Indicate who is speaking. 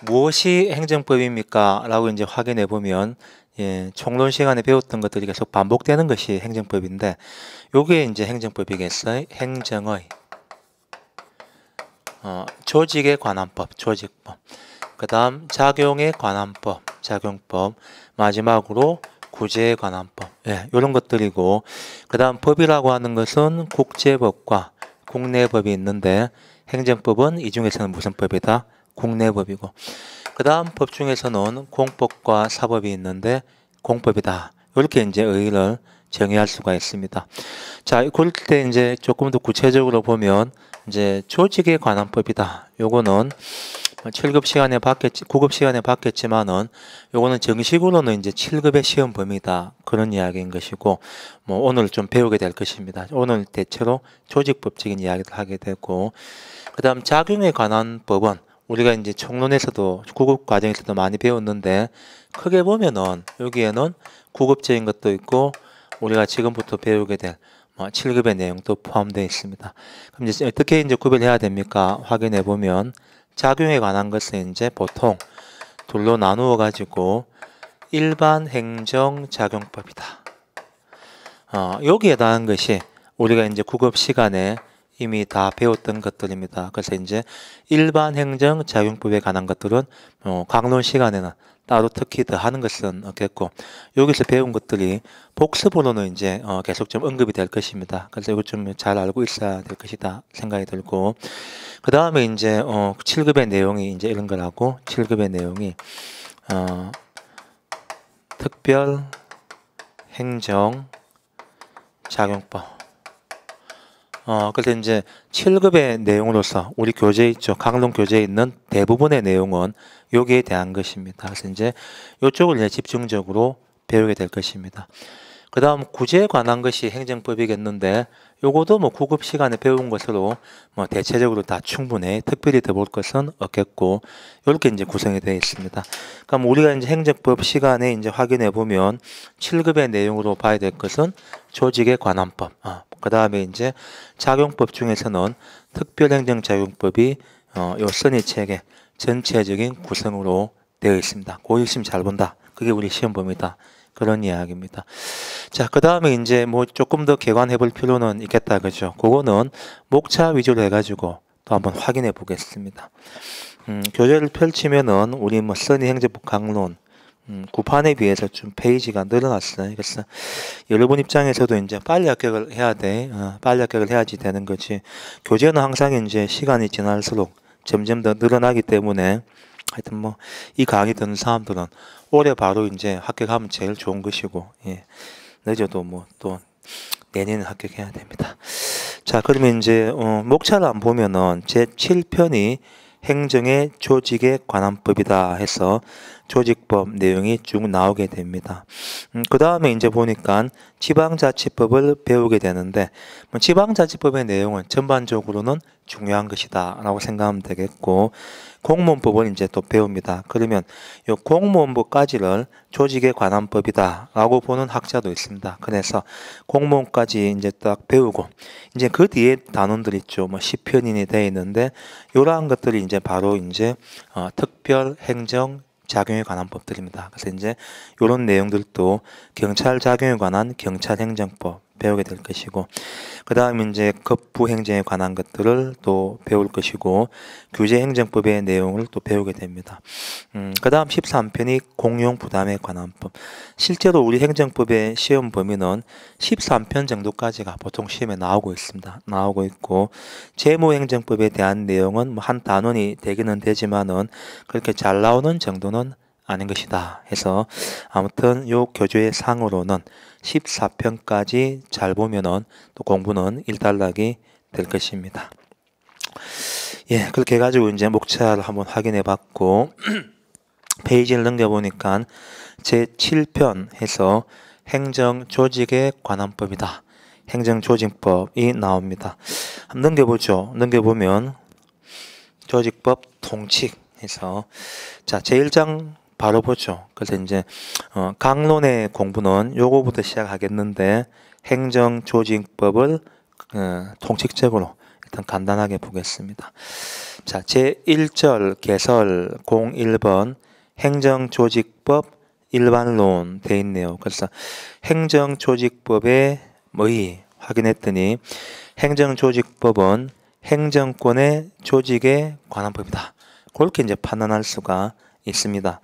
Speaker 1: 무엇이 행정법입니까? 라고 이제 확인해 보면, 예, 총론 시간에 배웠던 것들이 계속 반복되는 것이 행정법인데, 요게 이제 행정법이겠어요? 행정의, 조직에 관한 법, 조직법. 그 다음, 작용에 관한 법, 작용법. 마지막으로, 구제에 관한 법. 예, 요런 것들이고, 그 다음 법이라고 하는 것은 국제법과 국내법이 있는데, 행정법은 이 중에서는 무슨 법이다? 국내법이고, 그 다음 법 중에서는 공법과 사법이 있는데 공법이다. 이렇게 이제 의의를 정의할 수가 있습니다. 자, 그럴 때 이제 조금 더 구체적으로 보면 이제 조직에 관한 법이다. 요거는 7급 시간에 받겠지, 9급 시간에 받겠지만은 요거는 정식으로는 이제 7급의 시험 범위다. 그런 이야기인 것이고, 뭐 오늘 좀 배우게 될 것입니다. 오늘 대체로 조직법적인 이야기를 하게 되고, 그 다음 작용에 관한 법은 우리가 이제 총론에서도 구급 과정에서도 많이 배웠는데, 크게 보면은 여기에는 구급적인 것도 있고 우리가 지금부터 배우게 될 7급의 내용도 포함되어 있습니다. 그럼 이제 어떻게 이제 구별해야 됩니까? 확인해 보면 작용에 관한 것은 이제 보통 둘로 나누어 가지고 일반 행정 작용법이다. 여기에 대한 것이 우리가 이제 구급 시간에 이미 다 배웠던 것들입니다. 그래서 이제 일반 행정 작용법에 관한 것들은 강론 시간에는 따로 특히 더 하는 것은 없겠고, 여기서 배운 것들이 복습으로는 이제 계속 좀 언급이 될 것입니다. 그래서 이거 좀 잘 알고 있어야 될 것이다 생각이 들고, 그 다음에 이제 7급의 내용이 이제 이런 거라고. 7급의 내용이 특별 행정 작용법. 그래서 이제 7급의 내용으로서 우리 교재에 있죠. 강론 교재에 있는 대부분의 내용은 여기에 대한 것입니다. 그래서 이제 이쪽을 이제 집중적으로 배우게 될 것입니다. 그 다음 구제에 관한 것이 행정법이겠는데, 요거도 뭐 9급 시간에 배운 것으로 뭐 대체적으로 다 충분해. 특별히 더 볼 것은 없겠고, 이렇게 이제 구성이 되어 있습니다. 그럼 우리가 이제 행정법 시간에 이제 확인해 보면 7급의 내용으로 봐야 될 것은 조직에 관한 법. 그 다음에 이제 작용법 중에서는 특별행정작용법이 요 선의 체계 전체적인 구성으로 되어 있습니다. 그거 있으면 잘 본다. 그게 우리 시험범위다. 그런 이야기입니다. 자, 그 다음에 이제 뭐 조금 더 개관해 볼 필요는 있겠다. 그죠? 그거는 목차 위주로 해가지고 또 한번 확인해 보겠습니다. 교재를 펼치면은 우리 뭐 선의 행정법 강론 9판에 비해서 좀 페이지가 늘어났어요. 그래서 여러분 입장에서도 이제 빨리 합격을 해야 돼. 빨리 합격을 해야지 되는 거지. 교재는 항상 이제 시간이 지날수록 점점 더 늘어나기 때문에 하여튼 뭐 이 강의 듣는 사람들은 올해 바로 이제 합격하면 제일 좋은 것이고, 예. 늦어도 뭐 또 내년에 합격해야 됩니다. 자, 그러면 이제 목차를 안 보면은 제 7편이 행정의 조직에 관한 법이다 해서 조직법 내용이 쭉 나오게 됩니다. 그 다음에 이제 보니까 지방자치법을 배우게 되는데, 지방자치법의 내용은 전반적으로는 중요한 것이다 라고 생각하면 되겠고, 공무원법을 이제 또 배웁니다. 그러면 이 공무원법까지를 조직에 관한 법이다 라고 보는 학자도 있습니다. 그래서 공무원까지 이제 딱 배우고, 이제 그 뒤에 단원들 있죠. 뭐 10편이 되어 있는데, 이러한 것들이 이제 바로 이제 특별 행정 작용에 관한 법들입니다. 그래서 이제 이런 내용들도 경찰 작용에 관한 경찰행정법 배우게 될 것이고, 그 다음에 이제 급부행정에 관한 것들을 또 배울 것이고, 규제행정법의 내용을 또 배우게 됩니다. 그 다음 13편이 공용부담에 관한 법. 실제로 우리 행정법의 시험 범위는 13편 정도까지가 보통 시험에 나오고 있습니다. 나오고 있고, 재무행정법에 대한 내용은 뭐 한 단원이 되기는 되지만은 그렇게 잘 나오는 정도는 아닌 것이다 해서, 아무튼 요 교재의 상으로는 14편까지 잘 보면은 또 공부는 일단락이 될 것입니다. 예, 그렇게 해가지고 이제 목차를 한번 확인해 봤고, 페이지를 넘겨보니까 제7편 해서 행정조직에 관한 법이다. 행정조직법이 나옵니다. 한번 넘겨보죠. 넘겨보면 조직법 통칙 해서, 자, 제1장 바로 보죠. 그래서 이제 강론의 공부는 요거부터 시작하겠는데, 행정조직법을 통칙적으로 일단 간단하게 보겠습니다. 자, 제1절 개설 01번 행정조직법 일반론 돼 있네요. 그래서 행정조직법의 확인했더니 행정조직법은 행정권의 조직에 관한 법이다. 그렇게 이제 판단할 수가 있습니다.